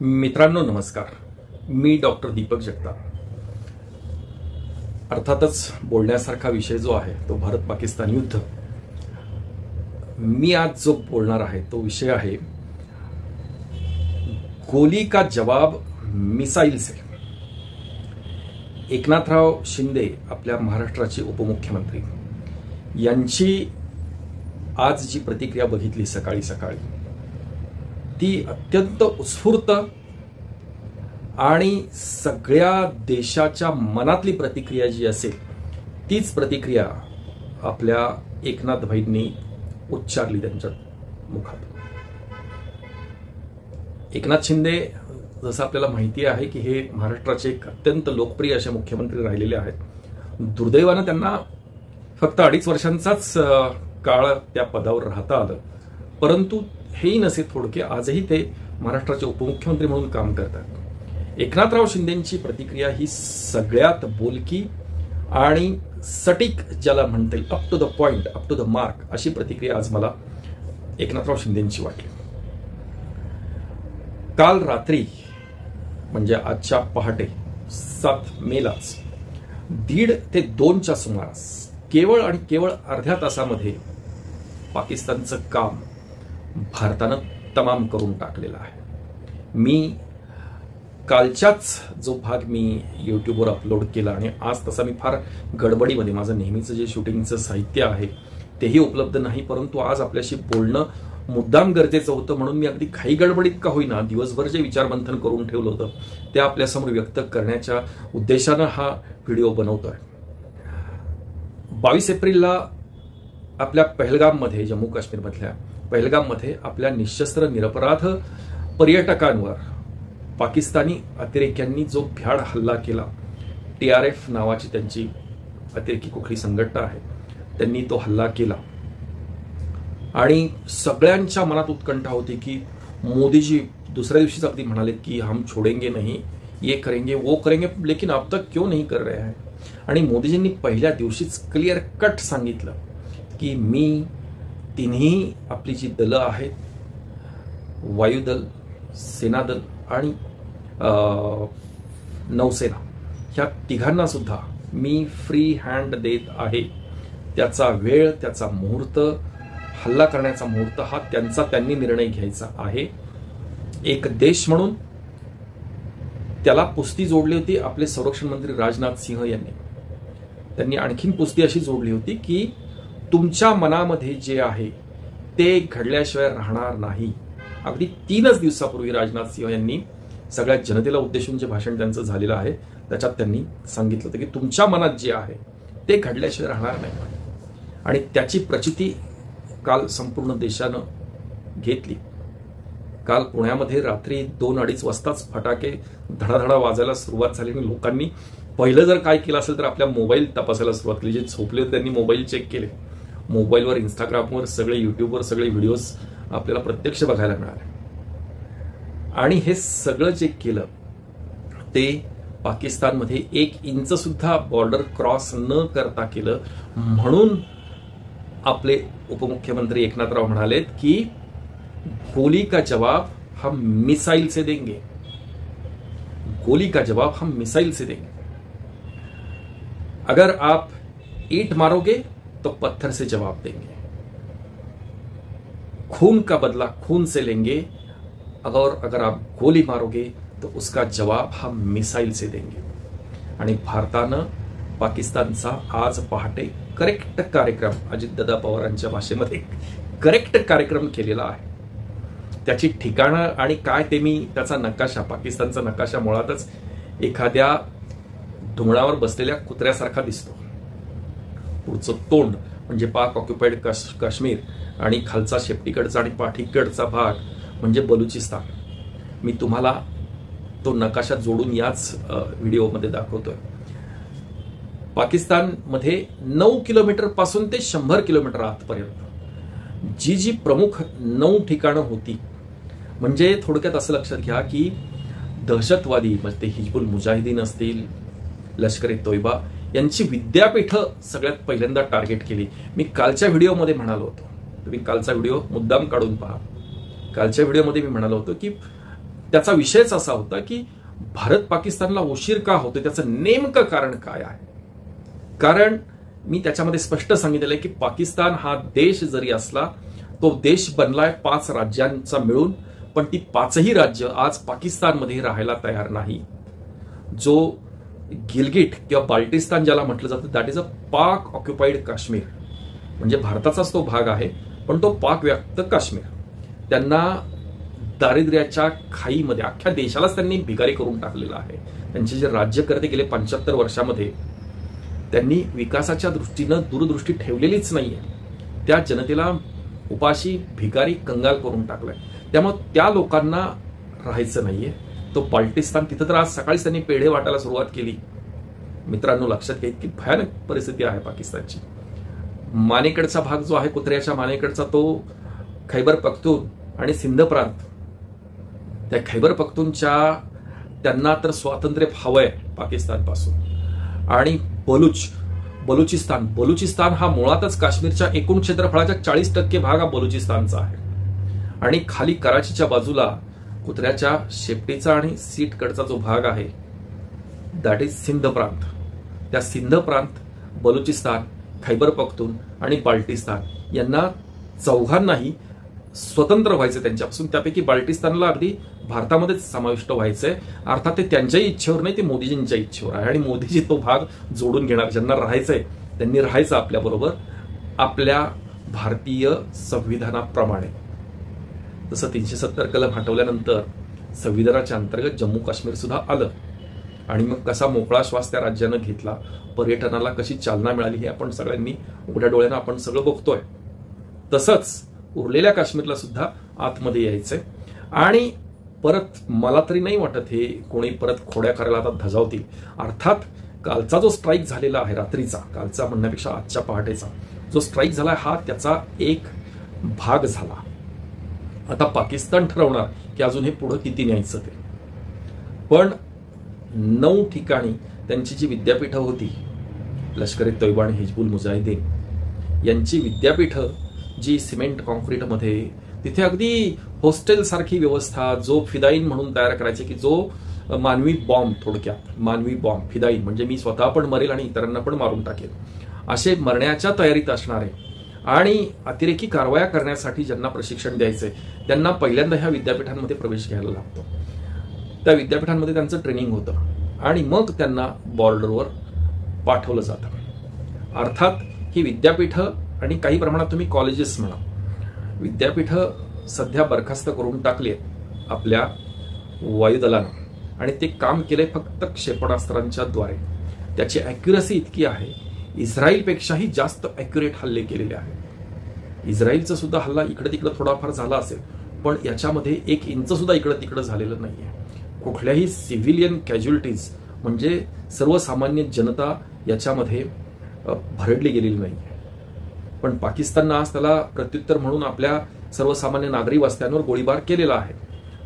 मित्रांनो नमस्कार. मी डॉक्टर दीपक जगताप. अर्थातच बोलण्यासारखा विषय जो आहे तो भारत पाकिस्तान युद्ध. मी आज जो बोलणार आहे तो विषय आहे गोली का जवाब मिसाईल से. एकनाथराव शिंदे आपल्या महाराष्ट्राचे उपमुख्यमंत्री यांची आज जी प्रतिक्रिया बघितली सकाळी सकाळी ती अत्यंत उत्स्फूर्त आणि सगळ्या देशाच्या मनातली प्रतिक्रिया जी असेल तीच प्रतिक्रिया आपल्या एकनाथ भाईंनी उच्चारली त्यांच्या मुखात. एकनाथ शिंदे जसं आपल्याला माहिती आहे की हे महाराष्ट्राचे एक अत्यंत लोकप्रिय असे मुख्यमंत्री राहिलेले आहेत. दुर्दैवानं त्यांना फक्त 2.5 वर्षांचाच काळ त्या पदावर राहता आलं, परंतु हेही नसे थोडके आजही ते महाराष्ट्राचे उपमुख्यमंत्री म्हणून काम करतात. एकनाथराव शिंदेंची प्रतिक्रिया ही सगळ्यात बोलकी आणि सटीक ज्याला म्हणता येईल, up to the point, up to the mark अशी प्रतिक्रिया आज मला एकनाथराव शिंदेंची वाटली. काल रात्री म्हणजे आजच्या पहाटे 7 मेलाच 1:30 ते 2च्या सुमारास केवळ आणि केवळ अर्ध्या तासामध्ये पाकिस्तानचं काम भारतानं तमाम करून टाकलेला आहे. मी कालच्याच जो भाग मी यूट्यूबवर अपलोड केला आणि आज तसा मी फार गडबडीमध्ये, माझं नेहमीचं जे शूटिंगचं साहित्य आहे तेही उपलब्ध नाही, परंतु आज आपल्याशी बोलणं मुद्दाम गरजेचं होतं म्हणून मी अगदी घाई गडबडीत का होईना दिवसभर जे विचारमंथन करून ठेवलं होतं ते आपल्यासमोर व्यक्त करण्याच्या उद्देशानं हा व्हिडिओ बनवतोय. 22 एप्रिलला आपल्या पहलगाममध्ये, जम्मू काश्मीरमधल्या पहलगाममध्ये आपल्या निशस्त्र निरपराध पर्यटकांवर पाकिस्तानी अतिरेक्यांनी जो भ्याड हल्ला केला, TRF नावाची त्यांची अतिरेकी कुठली संघटना आहे, त्यांनी तो हल्ला केला आणि सगळ्यांच्या मनात उत्कंठा होती की मोदीजी दुसऱ्या दिवशीच अगदी म्हणाले की हम छोडेंगे नहीं, ये करेंगे वो करेंगे, लेकिन अब तक क्यों नहीं कर रहे हैं. आणि मोदीजींनी पहिल्या दिवशीच क्लिअर कट सांगितलं की मी तिन्ही आपली जी दलं आहेत, वायुदल, सेनादल आणि नौसेना, ह्या तिघांना सुद्धा मी फ्री हँड देत आहे. त्याचा वेळ, त्याचा मुहूर्त, हल्ला करण्याचा मुहूर्त हा त्यांनी निर्णय घ्यायचा आहे. एक देश म्हणून त्याला पुस्ती जोडली होती आपले संरक्षण मंत्री राजनाथ सिंह यांनी. त्यांनी आणखीन पुस्ती अशी जोडली होती की तुमच्या मनामध्ये जे आहे ते घडल्याशिवाय राहणार नाही. अगदी 3च दिवसापूर्वी राजनाथ सिंह यांनी सगळ्या जनतेला उद्देशून जे भाषण त्यांचं झालेलं आहे त्याच्यात त्यांनी सांगितलं होतं की तुमच्या मनात जे आहे ते घडल्याशिवाय राहणार नाही. आणि त्याची प्रचिती काल संपूर्ण देशानं घेतली. काल पुण्यामध्ये रात्री 2-2:30 वाजताच फटाके धडाधडा वाजायला सुरुवात झाली आणि लोकांनी पहिलं जर काय केलं असेल तर आपल्या मोबाईल तपासायला सुरुवात केली. जे झोपले होते त्यांनी मोबाईल चेक केले. मोबाईलवर, इंस्टाग्रामवर, सगळे युट्यूबवर सगळे व्हिडिओज आपल्याला प्रत्यक्ष बघायला मिळाले. आणि हे सगळं जे केलं ते पाकिस्तानमध्ये 1 इंच सुद्धा बॉर्डर क्रॉस न करता केलं. म्हणून आपले उपमुख्यमंत्री एकनाथराव म्हणालेत की गोली का जवाब हम मिसाइल से देंगे. गोली का जवाब हम मिसाइल से देंगे. अगर आप ईंट मारोगे तो पत्थर से जवाब देंगे. खून का बदला खून से लेंगे और अगर आप गोली मारोगे तो उसका जवाब हम मिसाइल से देंगे. आणि भारतानं पाकिस्तानचा आज पहाटे करेक्ट कार्यक्रम, अजितदादा पवारांच्या भाषेमध्ये करेक्ट कार्यक्रम केलेला आहे. त्याची ठिकाणं आणि काय ते मी त्याचा नकाशा, पाकिस्तानचा नकाशा मुळातच एखाद्या धुंगणावर बसलेल्या कुत्र्यासारखा दिसतो. पुढचं तोंड म्हणजे पाक ऑक्युपाइड काश्मीर आणि खालचा शेपटीकडचा आणि पाठीकडचा भाग म्हणजे बलुचिस्तान. मी तुम्हाला तो नकाशा जोडून याच व्हिडिओमध्ये दाखवतोय. पाकिस्तानमध्ये 9 किलोमीटर पासून ते 100 किलोमीटर आतपर्यंत जी प्रमुख 9 ठिकाणं होती, म्हणजे थोडक्यात असं लक्षात घ्या की दहशतवादी म्हणजे ते हिजबुल मुजाहिदीन असतील, लष्कर-ए-तोयबा यांची विद्यापीठं सगळ्यात पहिल्यांदा टार्गेट केली. मी कालच्या व्हिडिओमध्ये म्हणालो होतो, तुम्ही कालचा व्हिडिओ मुद्दाम काढून पहा. कालच्या व्हिडिओमध्ये मी म्हणालो होतो की त्याचा विषयच असा होता की भारत पाकिस्तानला उशीर का होतो, त्याचं नेमकं कारण काय आहे. कारण मी त्याच्यामध्ये स्पष्ट सांगितलेलं आहे की पाकिस्तान हा देश जरी असला, तो देश बनलाय 5 राज्यांचा मिळून, पण ती 5ही राज्य आज पाकिस्तानमध्ये राहायला तयार नाही. जो गिलगिट किंवा बाल्टिस्तान ज्याला म्हटलं जातं, दॅट इज अ पाक ऑक्युपाईड काश्मीर, म्हणजे भारताचाच तो भाग आहे, पण तो पाक व्याप्त काश्मीर. त्यांना दारिद्र्याच्या खाईमध्ये अख्ख्या देशालाच त्यांनी भिकारी करून टाकलेलं आहे. त्यांचे जे राज्यकर्ते गेले 75 वर्षामध्ये त्यांनी विकासाच्या दृष्टीनं दूरदृष्टी ठेवलेलीच नाहीये. त्या जनतेला उपाशी भिकारी कंगाल करून टाकलाय. त्यामुळे त्या लोकांना राहायचं नाहीये. तो बाल्टिस्तान, तिथं तर आज सकाळी त्यांनी पेढे वाटायला सुरुवात केली. मित्रांनो, लक्षात घ्या इतकी भयानक परिस्थिती आहे पाकिस्तानची. मानेकडचा भाग जो आहे, कुत्र्याच्या मानेकडचा, तो खैबर पख्तून आणि सिंध प्रांत, त्या खैबर पख्तूनच्या त्यांना तर स्वातंत्र्य हवंय पाकिस्तानपासून. आणि बलुचिस्तान हा मुळातच काश्मीरच्या एकूण क्षेत्रफळाच्या 40% भाग हा बलुचिस्तानचा आहे. आणि खाली कराचीच्या बाजूला कुत्र्याच्या शेपटीचा आणि सीटकडचा जो भाग आहे, दॅट इज सिंध प्रांत. त्या सिंध प्रांत, बलुचिस्तान, खैबर पख्तून आणि बाल्टिस्तान यांना चौघांनाही स्वतंत्र व्हायचं त्यांच्यापासून. त्यापैकी बाल्टिस्तानला अगदी भारतामध्येच समाविष्ट व्हायचंय. अर्थात ते त्यांच्याही इच्छेवर नाही, ते मोदीजींच्या इच्छेवर आहे. आणि मोदीजी तो भाग जोडून घेणार. ज्यांना राहायचंय त्यांनी राहायचं आपल्याबरोबर, आपल्या भारतीय संविधानाप्रमाणे. जसं 370 कलम हटवल्यानंतर संविधानाच्या अंतर्गत जम्मू काश्मीर सुद्धा आलं. आणि मग कसा मोकळा श्वास त्या राज्यानं घेतला, पर्यटनाला कशी चालना मिळाली, हे आपण सगळ्यांनी उघड्या डोळ्यानं आपण सगळं बघतोय. तसंच उरलेल्या काश्मीरला सुद्धा आतमध्ये यायचंय. आणि परत मला तरी नाही वाटत हे कोणी परत खोड्या करायला आता धजावतील. अर्थात कालचा जो स्ट्राईक झालेला आहे, रात्रीचा, कालचा म्हणण्यापेक्षा आजच्या पहाटेचा जो स्ट्राईक झाला, हा त्याचा एक भाग झाला. आता पाकिस्तान ठरवणार की अजून हे पुढे किती न्यायचं ते. पण 9 ठिकाणी त्यांची जी विद्यापीठं होती, लष्कर ए तोयबा आणि हिजबुल मुजाहिदीन यांची विद्यापीठं, जी सिमेंट कॉन्क्रीटमध्ये, तिथे अगदी हॉस्टेल सारखी व्यवस्था, जो फिदाईन म्हणून तयार करायचे, की जो मानवी बॉम्ब, थोडक्यात मानवी बॉम्ब, फिदाईन म्हणजे मी स्वतः पण मरेल आणि इतरांना पण मारून टाकेल, असे मरण्याच्या तयारीत असणारे आणि अतिरेकी कारवाया करण्यासाठी ज्यांना प्रशिक्षण द्यायचंय, त्यांना पहिल्यांदा ह्या विद्यापीठांमध्ये प्रवेश घ्यायला लागतो. त्या विद्यापीठांमध्ये त्यांचं ट्रेनिंग होतं आणि मग त्यांना बॉर्डरवर पाठवलं जातं. अर्थात ही विद्यापीठं आणि काही प्रमाणात तुम्ही कॉलेजेस म्हणा, विद्यापीठं सध्या बरखास्त करून टाकली आहेत आपल्या वायुदलानं आणि ते काम केलंय फक्त क्षेपणास्त्रांच्या द्वारे. त्याची अॅक्युरसी इतकी आहे, इस्रायलपेक्षाही जास्त अॅक्युरेट हल्ले केलेले आहेत. इस्रायलचा सुद्धा हल्ला इकडे तिकडे थोडाफार झाला असेल, पण याच्यामध्ये 1 इंच सुद्धा इकडे तिकडे झालेलं नाहीये. कुठल्याही सिव्हिलियन कॅज्युअलिटीज म्हणजे सर्वसामान्य जनता याच्यामध्ये भरडली गेलेली नाहीये. पण पाकिस्ताननं आज त्याला प्रत्युत्तर म्हणून आपल्या सर्वसामान्य नागरी वस्त्यांवर गोळीबार केलेला आहे.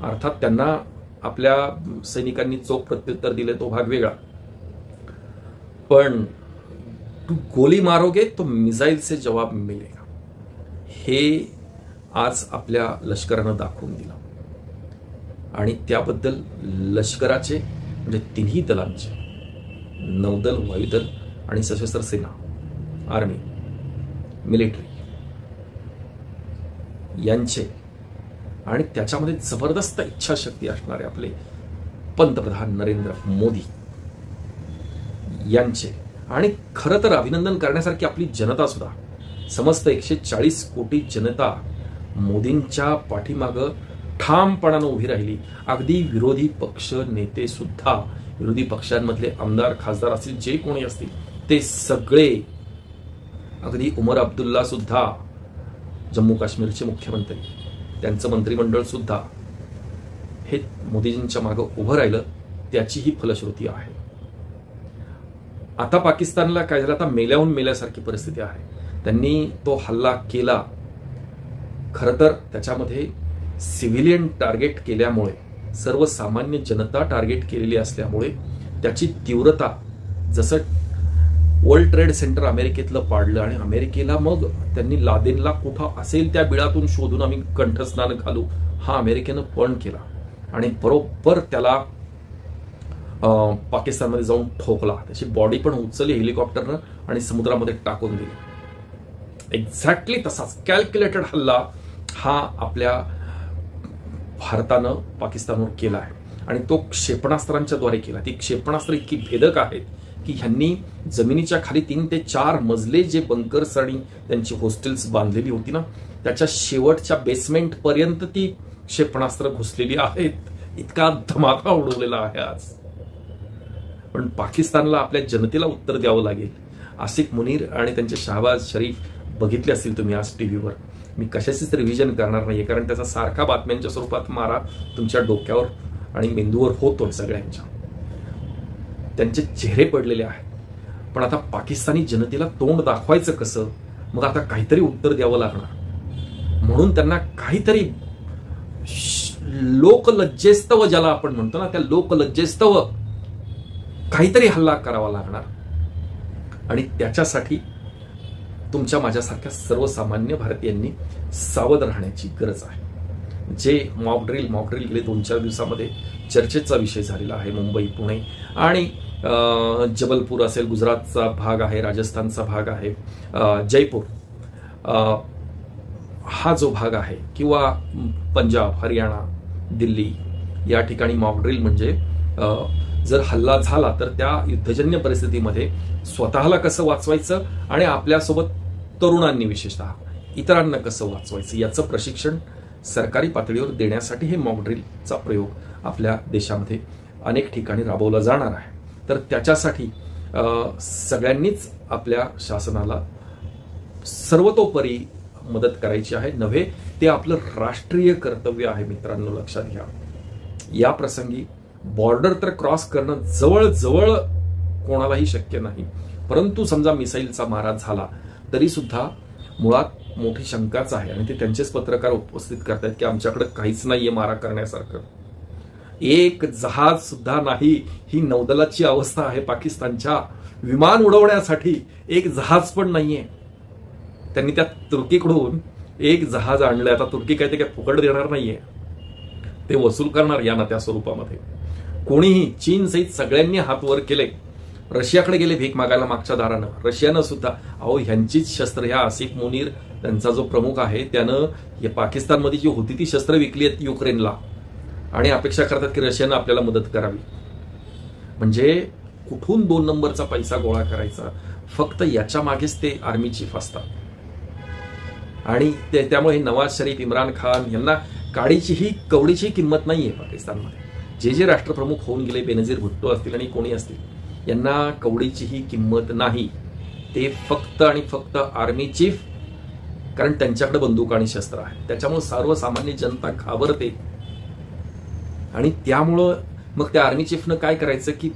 अर्थात त्यांना आपल्या सैनिकांनी चोख प्रत्युत्तर दिले, तो भाग वेगळा. पण तू गोली मारोगे तो मिसाईल से जवाब मिलेगा, हे आज आपल्या लष्करानं दाखवून दिलं. आणि त्याबद्दल लष्कराचे म्हणजे तिन्ही दलांचे, नौदल, वायुदल आणि सशस्त्र सेना, आर्मी, मिलिटरी यांचे आणि त्याच्यामध्ये जबरदस्त इच्छाशक्ती असणारे आपले पंतप्रधान नरेंद्र मोदी यांचे आणि खरं तर अभिनंदन करण्यासारखी आपली जनता सुद्धा, समस्त 140 कोटी जनता मोदींच्या पाठीमागं ठामपणानं उभी राहिली. अगदी विरोधी पक्ष नेते सुद्धा, विरोधी पक्षांमधले आमदार, खासदार असतील, जे कोणी असतील ते सगळे, अगदी उमर अब्दुल्ला सुद्धा, जम्मू काश्मीरचे मुख्यमंत्री, त्यांचं मंत्रिमंडळ सुद्धा हे मोदीजींच्या मागं उभं राहिलं. त्याची ही फलश्रुती आहे. आता पाकिस्तानला काय झालं, आता मेल्याहून मेल्यासारखी परिस्थिती आहे. त्यांनी तो हल्ला केला, खरं तर त्याच्यामध्ये सिव्हिलियन टार्गेट केल्यामुळे, सर्वसामान्य जनता टार्गेट केलेली असल्यामुळे त्याची तीव्रता, जसं वर्ल्ड ट्रेड सेंटर अमेरिकेतलं पाडलं आणि अमेरिकेला मग त्यांनी लादेनला कुठं असेल त्या बिळातून शोधून आम्ही कंठस्नान घालू, हा अमेरिकेनं पण केला. आणि बरोबर त्याला पाकिस्तानमध्ये जाऊन ठोकला. त्याची बॉडी पण उचलली हेलिकॉप्टरनं आणि समुद्रामध्ये टाकून दिली. एक्झॅक्टली तसाच कॅल्क्युलेटेड हल्ला हा आपल्या भारतानं पाकिस्तानवर केला आहे आणि तो क्षेपणास्त्रांच्या द्वारे केला. ती क्षेपणास्त्र इतकी भेदक आहेत की ह्यांनी जमिनीच्या खाली 3 ते 4 मजले जे बंकर्स आणि त्यांची हॉस्टेल्स बांधलेली होती ना, त्याच्या शेवटच्या बेसमेंट पर्यंत ती क्षेपणास्त्र घुसलेली आहेत. इतका धमाका उडवलेला आहे आज. पण पाकिस्तानला आपल्या जनतेला उत्तर द्यावं लागेल. आसिफ मुनीर आणि त्यांचे शहबाज शरीफ बघितले असतील तुम्ही आज टीव्हीवर. मी कशाचीच रिव्हिजन करणार नाहीये, कारण त्याचा सारखा बातम्यांच्या स्वरूपात मारा तुमच्या डोक्यावर आणि मेंदूवर होतोय सगळ्यांच्या. त्यांचे चेहरे पडलेले आहेत. पण आता पाकिस्तानी जनतेला तोंड दाखवायचं कसं? मग आता काहीतरी उत्तर द्यावं लागणार. म्हणून त्यांना काहीतरी लोकलज्जेस्तव ज्याला आपण म्हणतो ना, त्या लोकलज्जेस्तव काहीतरी हल्ला करावा लागणार. आणि त्याच्यासाठी तुमच्या माझ्यासारख्या सर्वसामान्य भारतीयांनी सावध राहण्याची गरज आहे. जे मॉक ड्रिल गेले 2-4 दिवसामध्ये चर्चेचा विषय झालेला आहे. मुंबई, पुणे आणि जबलपूर असेल, गुजरातचा भाग आहे, राजस्थानचा भाग आहे, जयपूर हा जो भाग आहे, किंवा पंजाब, हरियाणा, दिल्ली या ठिकाणी मॉक ड्रिल म्हणजे जर हल्ला झाला तर त्या युद्धजन्य परिस्थितीमध्ये स्वतःला कसं वाचवायचं आणि आपल्यासोबत तरुणांनी विशेषतः इतरांना कसं वाचवायचं याचं प्रशिक्षण सरकारी पातळीवर देण्यासाठी हे मॉक ड्रिलचा प्रयोग आपल्या देशामध्ये अनेक ठिकाणी राबवला जाणार आहे. तर त्याच्यासाठी सगळ्यांनीच आपल्या शासनाला सर्वतोपरी मदत करायची आहे. नव्हे, ते आपलं राष्ट्रीय कर्तव्य आहे. मित्रांनो, लक्षात घ्या, या प्रसंगी बॉर्डर तर क्रॉस करणं जवळ कोणालाही शक्य नाही. परंतु समजा मिसाईलचा मारा झाला तरी सुद्धा मुळात मोठी शंकाच आहे. आणि ते त्यांचेच पत्रकार उपस्थित करतात की आमच्याकडे काहीच नाहीये मारा करण्यासारखं. एक जहाज सुद्धा नाही. ही नौदलाची अवस्था आहे पाकिस्तानच्या. विमान उडवण्यासाठी एक जहाज पण नाहीये. त्यांनी त्या तुर्कीकडून एक जहाज आणलंय. आता तुर्की काय ते काय फुकट देणार नाहीये, ते वसूल करणार या ना त्या स्वरूपामध्ये. कोणीही, चीन सहित सगळ्यांनी हात वर केले. रशियाकडे गेले भीक मागायला मागच्या दारानं. रशियानं सुद्धा, अहो ह्यांचीच शस्त्र, ह्या आसिफ मुनीर त्यांचा जो प्रमुख आहे त्यानं पाकिस्तानमध्ये जी होती ती शस्त्र विकली आहेत युक्रेनला आणि अपेक्षा करतात की रशियानं आपल्याला मदत करावी. म्हणजे कुठून 2 नंबरचा पैसा गोळा करायचा, फक्त याच्या मागेच ते आर्मी चीफ असतात. आणि त्यामुळे नवाज शरीफ, इम्रान खान यांना काडीचीही कवडीची किंमत नाहीये पाकिस्तानमध्ये. जे राष्ट्रप्रमुख होऊन गेले, बेनजीर भुट्टो असतील आणि कोणी असतील, यांना कवडीचीही किंमत नाही. ते फक्त आणि फक्त आर्मी चीफ, कारण त्यांच्याकडे बंदूक आणि शस्त्र आहे. त्याच्यामुळे सर्वसामान्य जनता घाबरते. आणि त्यामुळं मग त्या आर्मी चीफनं काय करायचं की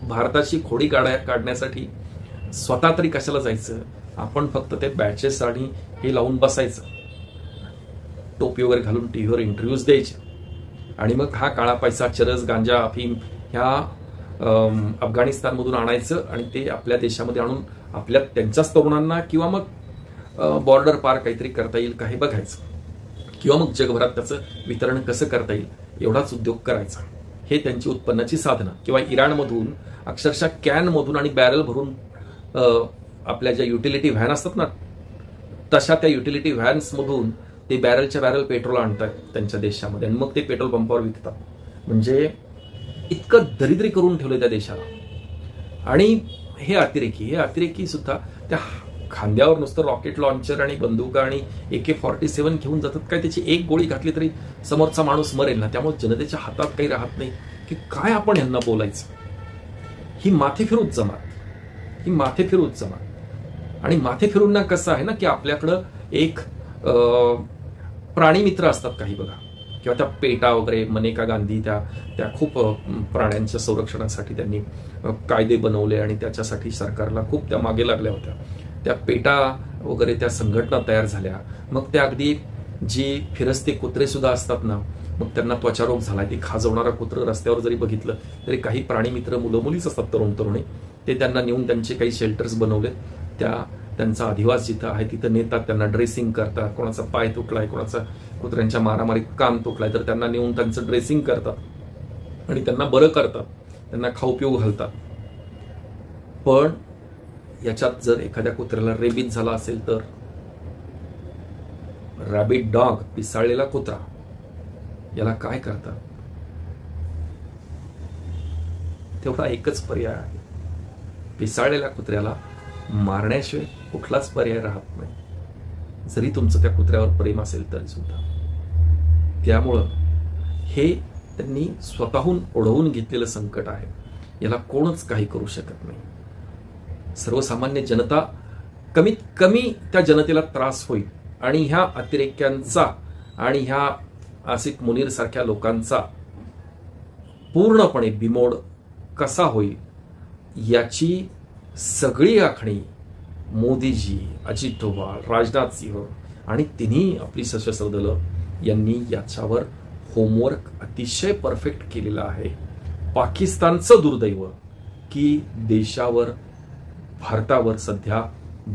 भारताची खोडी काढण्यासाठी स्वतः तरी कशाला जायचं, आपण फक्त ते बॅचेस आणि हे लावून बसायचं, टोपी वगैरे घालून टीव्हीवर इंटरव्ह्यूज द्यायचे आणि मग हा काळा पैसा, चरस, गांजा, अफीम ह्या अफगाणिस्तानमधून आणायचं आणि ते आपल्या देशामध्ये आणून आपल्या त्यांच्याच तरुणांना किंवा मग बॉर्डर पार काहीतरी करता येईल का हे बघायचं, किंवा मग जगभरात त्याचं वितरण कसं करता येईल एवढाच उद्योग करायचा. हे त्यांची उत्पन्नाची साधनं. किंवा इराणमधून अक्षरशः कॅनमधून आणि बॅरल भरून आपल्या ज्या युटिलिटी व्हॅन असतात ना, तशा त्या युटिलिटी व्हॅन्समधून ते बॅरलच्या बॅरल पेट्रोल आणतात त्यांच्या देशामध्ये आणि मग ते पेट्रोल पंपावर विकतात. म्हणजे इतकं दरिद्री करून ठेवलं त्या देशाला. आणि हे अतिरेकी सुद्धा त्या खांद्यावर नुसतं रॉकेट लॉन्चर आणि बंदुका आणि AK-47 घेऊन जातात. काय त्याची एक गोळी घातली तरी समोरचा माणूस मरेल ना. त्यामुळे जनतेच्या हातात काही राहत नाही की काय आपण यांना बोलायचं. ही माथे फिरूच जमात. आणि माथे फिरूंना कसं आहे ना की आपल्याकडं एक प्राणी मित्र असतात काही बघा, किंवा त्या पेटा वगैरे, मनेका गांधी त्या खूप प्राण्यांच्या संरक्षणासाठी त्यांनी कायदे बनवले आणि त्याच्यासाठी सरकारला खूप त्या मागे लागल्या होत्या. त्या पेटा वगैरे त्या संघटना तयार झाल्या. मग त्या अगदी जी फिरस्ते कुत्रे सुद्धा असतात ना, मग त्यांना त्वचारोग झाला. ते खाजवणारा कुत्र रस्त्यावर जरी बघितलं तरी काही प्राणी मित्र मुलं मुलीच असतात, तरुण तरुणी, ते त्यांना नेऊन त्यांचे काही शेल्टर्स बनवले. त्या त्यांचा अधिवास जिथं आहे तिथं नेतात, त्यांना ड्रेसिंग करतात. कोणाचा पाय तुटलाय, कोणाचा कुत्र्यांच्या मारामारीत कान तुटलाय, तर त्यांना नेऊन त्यांचं ड्रेसिंग करतात आणि त्यांना बरं करतात, त्यांना खाऊ पिऊ घालतात. पण याच्यात जर एखाद्या कुत्र्याला रेबीज झाला असेल तर रॅबिट डॉग, पिसाळलेला कुत्रा, याला काय करतात? तेवढा एकच पर्याय आहे, पिसाळलेल्या कुत्र्याला मारण्याशिवाय कुठलाच पर्याय राहत नाही, जरी तुमचं त्या कुत्र्यावर प्रेम असेल तरी सुद्धा. त्यामुळं हे त्यांनी स्वतःहून ओढवून घेतलेलं संकट आहे, याला कोणच काही करू शकत नाही. सर्वसामान्य जनता, कमीत कमी त्या जनतेला त्रास होईल आणि ह्या अतिरेक्यांचा आणि ह्या आसिफ मुनीर सारख्या लोकांचा पूर्णपणे बिमोड कसा होईल याची सगळी आखणी मोदीजी, अजित डोभाल, राजनाथ सिंह आणि तिन्ही आपली सशस्त्र दलं यांनी याच्यावर होमवर्क अतिशय परफेक्ट केलेला आहे. पाकिस्तानचं दुर्दैव की देशावर, भारतावर सध्या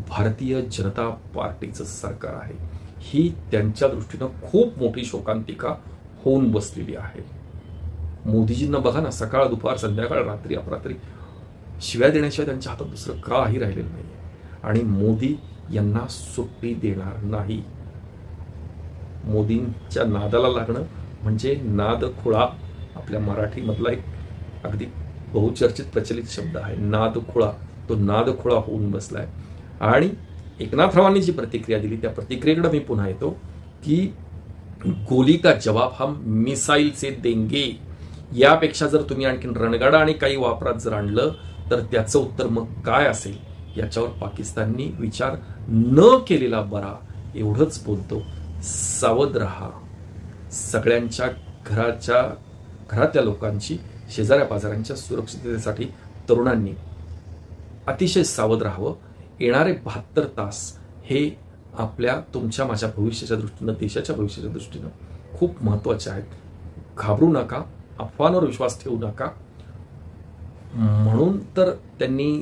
भारतीय जनता पार्टीचं सरकार आहे. ही त्यांच्या दृष्टीनं खूप मोठी शोकांतिका होऊन बसलेली आहे. मोदीजींना बघा ना, सकाळ दुपार संध्याकाळ रात्री अपरात्री शिव्या देण्याशिवाय त्यांच्या हातात दुसरं काही राहिलेलं नाही. आणि मोदी यांना सुट्टी देणार नाही. मोदींच्या नादाला लागणं म्हणजे नादखुळा, आपल्या मराठीमधला एक अगदी बहुचर्चित प्रचलित शब्द आहे, नादखुळा. तो नादखुळा होऊन बसलाय. आणि एकनाथरावांनी जी प्रतिक्रिया दिली त्या प्रतिक्रियेकडे मी पुन्हा येतो की गोली का जवाब हम मिसाईल से देंगे. यापेक्षा जर तुम्ही आणखीन रणगाडा आणि काही वापरात जर आणलं तर त्याचं उत्तर मग काय असेल याच्यावर पाकिस्ताननी विचार न केलेला बरा, एवढंच बोलतो. सावध राहा. सगळ्यांच्या घरातल्या लोकांची, शेजाऱ्या पाजाऱ्यांच्या सुरक्षिततेसाठी तरुणांनी अतिशय सावध राहावं. येणारे 72 तास हे आपल्या, तुमच्या, माझ्या भविष्याच्या दृष्टीनं, देशाच्या भविष्याच्या दृष्टीनं खूप महत्वाचे आहेत. घाबरू नका, अफवांवर विश्वास ठेवू नका. म्हणून तर त्यांनी,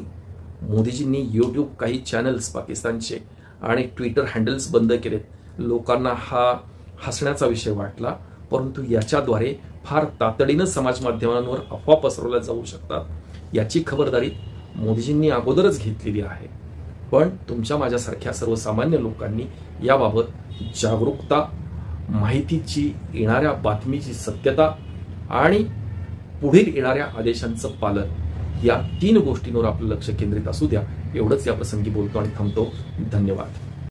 मोदीजींनी यूट्यूब काही चॅनल्स पाकिस्तानचे आणि ट्विटर हँडल्स बंद केलेत. लोकांना हा हसण्याचा विषय वाटला, परंतु याच्याद्वारे फार तातडीनं समाज माध्यमांवर अफवा पसरवल्या जाऊ शकतात याची खबरदारी मोदीजींनी अगोदरच घेतलेली आहे. पण तुमच्या माझ्यासारख्या सर्वसामान्य लोकांनी याबाबत जागरूकता, माहितीची, येणाऱ्या बातमीची सत्यता आणि पुढील येणाऱ्या आदेशांचं पालन, या 3 गोष्टींवर आपलं लक्ष केंद्रित असू द्या. एवढंच या प्रसंगी बोलतो आणि थांबतो. धन्यवाद.